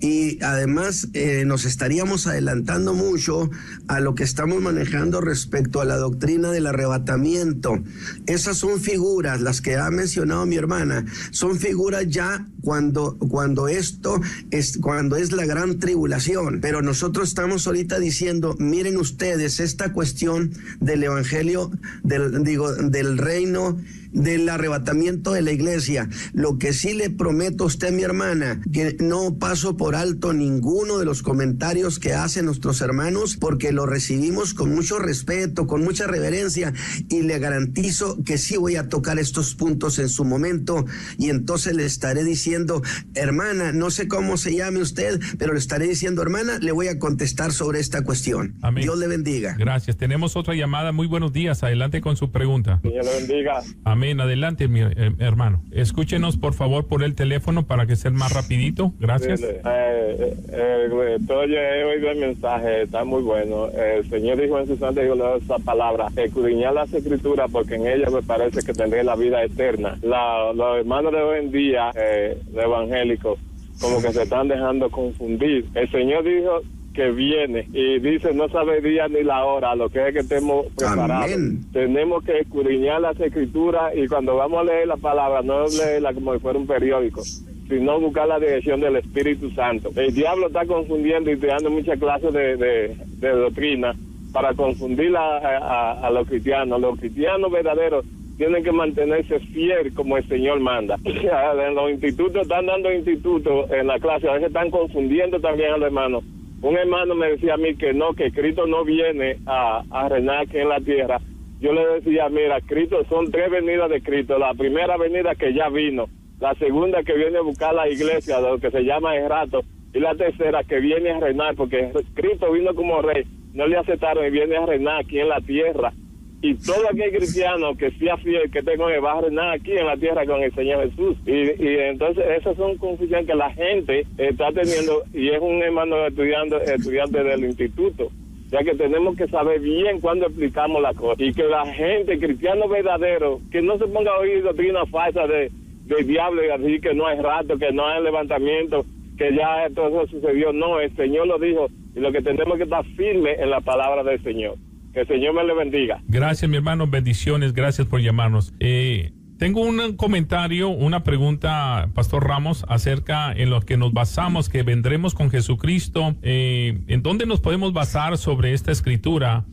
Y además nos estaríamos adelantando mucho a lo que estamos manejando respecto a la doctrina del arrebatamiento. Esas son figuras, las que ha mencionado mi hermana, son figuras ya cuando es la gran tribulación. Pero nosotros estamos ahorita diciendo, miren ustedes, esta cuestión del evangelio, del reino, del arrebatamiento de la iglesia. Lo que sí le prometo a usted, mi hermana, que no paso por alto ninguno de los comentarios que hacen nuestros hermanos, porque lo recibimos con mucho respeto, con mucha reverencia, y le garantizo que sí voy a tocar estos puntos en su momento, y entonces le estaré diciendo, hermana, no sé cómo se llame usted, pero le estaré diciendo, hermana, le voy a contestar sobre esta cuestión. Amén. Dios le bendiga. Gracias. Tenemos otra llamada. Muy buenos días. Adelante con su pregunta. Dios le bendiga. Amén. Adelante, mi hermano. Escúchenos, por favor, por el teléfono para que sea más rapidito. Gracias. He oído el mensaje, está muy bueno. El Señor dijo en su santa esa palabra, escudriñar las escrituras porque en ellas me parece que tendré la vida eterna. Los hermanos de hoy en día, de evangélicos, como que se están dejando confundir. El Señor dijo que viene y dice no sabe el día ni la hora, lo que es que estemos preparados. Amén. Tenemos que escudriñar las escrituras y cuando vamos a leer la palabra no leerla como si fuera un periódico, sino buscar la dirección del Espíritu Santo. El diablo está confundiendo y dando muchas clases de doctrina para confundir a los cristianos. Los cristianos verdaderos tienen que mantenerse fiel como el Señor manda. En los institutos están dando institutos en la clase, a veces están confundiendo también a los hermanos. Un hermano me decía a mí que Cristo no viene a reinar aquí en la tierra. Yo le decía, mira, Cristo, son 3 venidas de Cristo. La primera venida que ya vino, la segunda que viene a buscar la iglesia, lo que se llama el rato, y la tercera que viene a reinar, porque Cristo vino como rey, no le aceptaron y viene a reinar aquí en la tierra. Y todo aquel cristiano que sea fiel, que tenga va a reinar aquí en la tierra con el Señor Jesús. Y entonces esas son confusiones que la gente está teniendo, y es un hermano estudiante del instituto, ya que tenemos que saber bien cuándo explicamos las cosas, y que la gente, cristiano verdadero, que no se ponga a oír doctrina falsa del diablo y así, que no hay rato, que no hay levantamiento, que ya todo eso sucedió. No, el Señor lo dijo, y lo que tenemos que estar firme en la palabra del Señor. Que el Señor me le bendiga. Gracias, mi hermano, bendiciones, gracias por llamarnos. Tengo un comentario, una pregunta, Pastor Ramos, acerca en lo que nos basamos, que vendremos con Jesucristo. ¿En dónde nos podemos basar sobre esta escritura?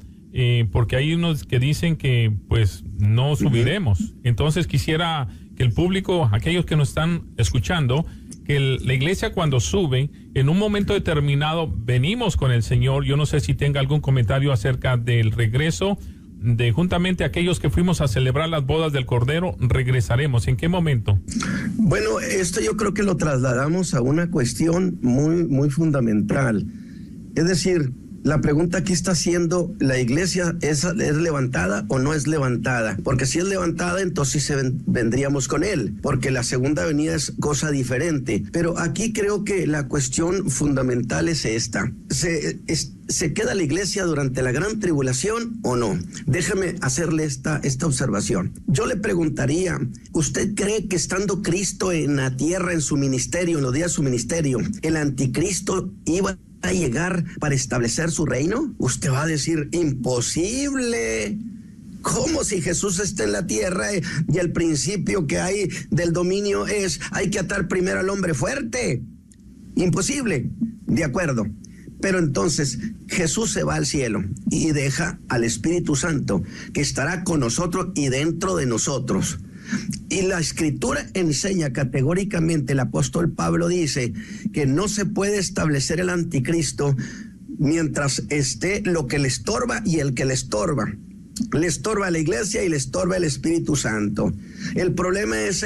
Porque hay unos que dicen que pues no subiremos. Entonces quisiera que el público, aquellos que nos están escuchando, que la iglesia cuando sube, en un momento determinado venimos con el Señor. Yo no sé si tenga algún comentario acerca del regreso de juntamente aquellos que fuimos a celebrar las bodas del Cordero. Regresaremos. ¿En qué momento? Bueno, esto yo creo que lo trasladamos a una cuestión muy, muy fundamental. Es decir, la pregunta aquí está siendo, ¿la iglesia es levantada o no es levantada? Porque si es levantada, entonces vendríamos con él, porque la segunda venida es cosa diferente. Pero aquí creo que la cuestión fundamental es esta. ¿Se queda la iglesia durante la gran tribulación o no? Déjame hacerle esta observación. Yo le preguntaría, ¿usted cree que estando Cristo en la tierra, en su ministerio, en los días de su ministerio, el anticristo iba a llegar para establecer su reino? Usted va a decir, imposible. ¿Cómo si Jesús está en la tierra y el principio que hay del dominio es, hay que atar primero al hombre fuerte? Imposible. De acuerdo. Pero entonces Jesús se va al cielo y deja al Espíritu Santo, que estará con nosotros y dentro de nosotros. Y la Escritura enseña categóricamente, el apóstol Pablo dice que no se puede establecer el anticristo mientras esté lo que le estorba y el que le estorba. Le estorba a la iglesia y le estorba el Espíritu Santo. El problema es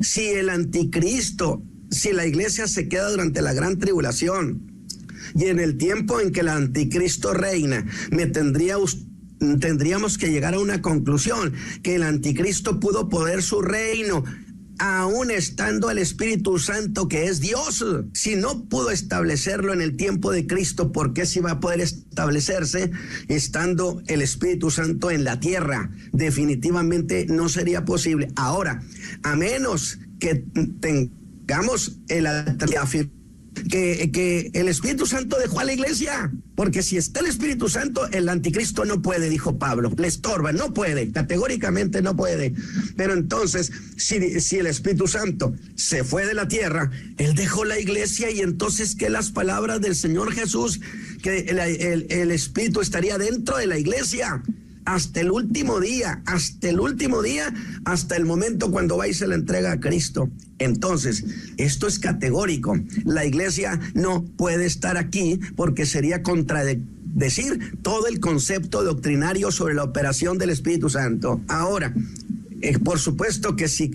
si el anticristo, si la iglesia se queda durante la gran tribulación y en el tiempo en que el anticristo reina, tendríamos que llegar a una conclusión, que el anticristo pudo poner su reino aún estando el Espíritu Santo, que es Dios. Si no pudo establecerlo en el tiempo de Cristo, ¿por qué si va a poder establecerse estando el Espíritu Santo en la tierra? Definitivamente no sería posible. Ahora, a menos que tengamos que el Espíritu Santo dejó a la iglesia, porque si está el Espíritu Santo, el anticristo no puede, dijo Pablo, le estorba, no puede, categóricamente no puede. Pero entonces, si el Espíritu Santo se fue de la tierra, él dejó la iglesia, y entonces, ¿qué las palabras del Señor Jesús? Que el Espíritu estaría dentro de la iglesia hasta el último día, hasta el momento cuando va y se la entrega a Cristo. Entonces, esto es categórico. La iglesia no puede estar aquí porque sería contradecir todo el concepto doctrinario sobre la operación del Espíritu Santo. Ahora, por supuesto que si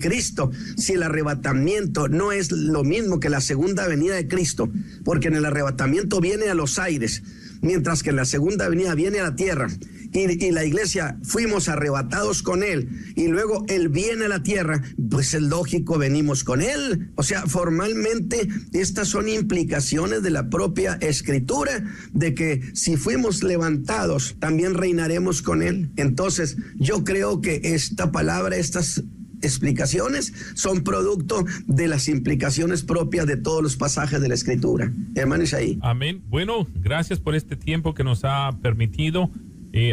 el arrebatamiento no es lo mismo que la segunda venida de Cristo, porque en el arrebatamiento viene a los aires, mientras que en la segunda venida viene a la tierra, y la iglesia fuimos arrebatados con él, y luego él viene a la tierra, pues es lógico, venimos con él. O sea, formalmente estas son implicaciones de la propia Escritura, de que si fuimos levantados, también reinaremos con él. Entonces, yo creo que esta palabra, estas explicaciones son producto de las implicaciones propias de todos los pasajes de la Escritura. Hermano Isaí. Amén. Bueno, gracias por este tiempo que nos ha permitido.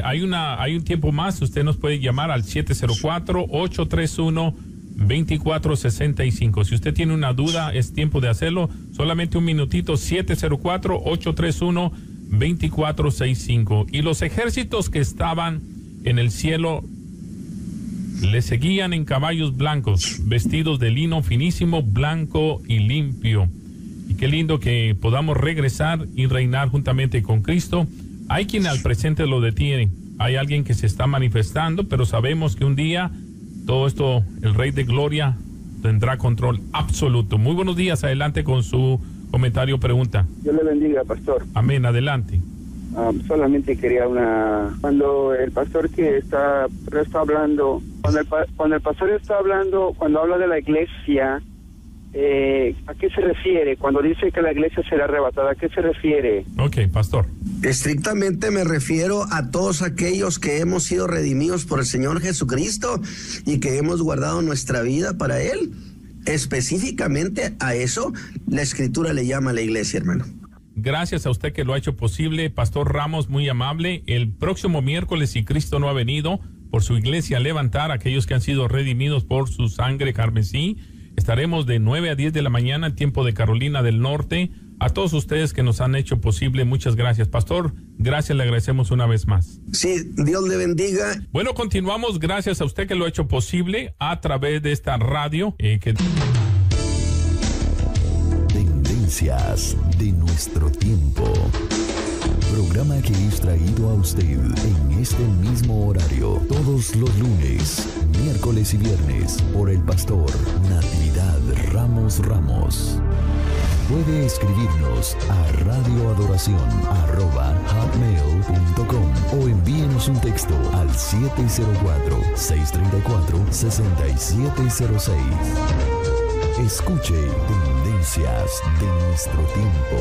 Hay un tiempo más. Usted nos puede llamar al 704-831-2465. Si usted tiene una duda, es tiempo de hacerlo. Solamente un minutito. 704-831-2465. Y los ejércitos que estaban en el cielo le seguían en caballos blancos, vestidos de lino finísimo, blanco y limpio. Y qué lindo que podamos regresar y reinar juntamente con Cristo. Hay quien al presente lo detiene, hay alguien que se está manifestando, pero sabemos que un día todo esto, el Rey de Gloria tendrá control absoluto. Muy buenos días, adelante con su comentario o pregunta. Dios le bendiga, pastor. Amén, adelante. Solamente quería cuando el pastor está hablando, cuando el pastor está hablando, cuando habla de la iglesia, ¿a qué se refiere? Cuando dice que la iglesia será arrebatada, ¿a qué se refiere? Ok, pastor. Estrictamente me refiero a todos aquellos que hemos sido redimidos por el Señor Jesucristo y que hemos guardado nuestra vida para Él. Específicamente a eso la Escritura le llama a la iglesia, hermano. Gracias a usted que lo ha hecho posible, Pastor Ramos, muy amable. El próximo miércoles, si Cristo no ha venido, por su iglesia a levantar a aquellos que han sido redimidos por su sangre carmesí, estaremos de 9 a 10 de la mañana, en tiempo de Carolina del Norte. A todos ustedes que nos han hecho posible, muchas gracias. Pastor, gracias, le agradecemos una vez más. Sí, Dios le bendiga. Bueno, continuamos. Gracias a usted que lo ha hecho posible a través de esta radio. Tendencias de nuestro tiempo. Programa que es traído a usted en este mismo horario todos los lunes, miércoles y viernes por el pastor Natividad Ramos. Puede escribirnos a radioadoración@hotmail.com o envíenos un texto al 704-634-6706. Escuche Tendencias de nuestro tiempo.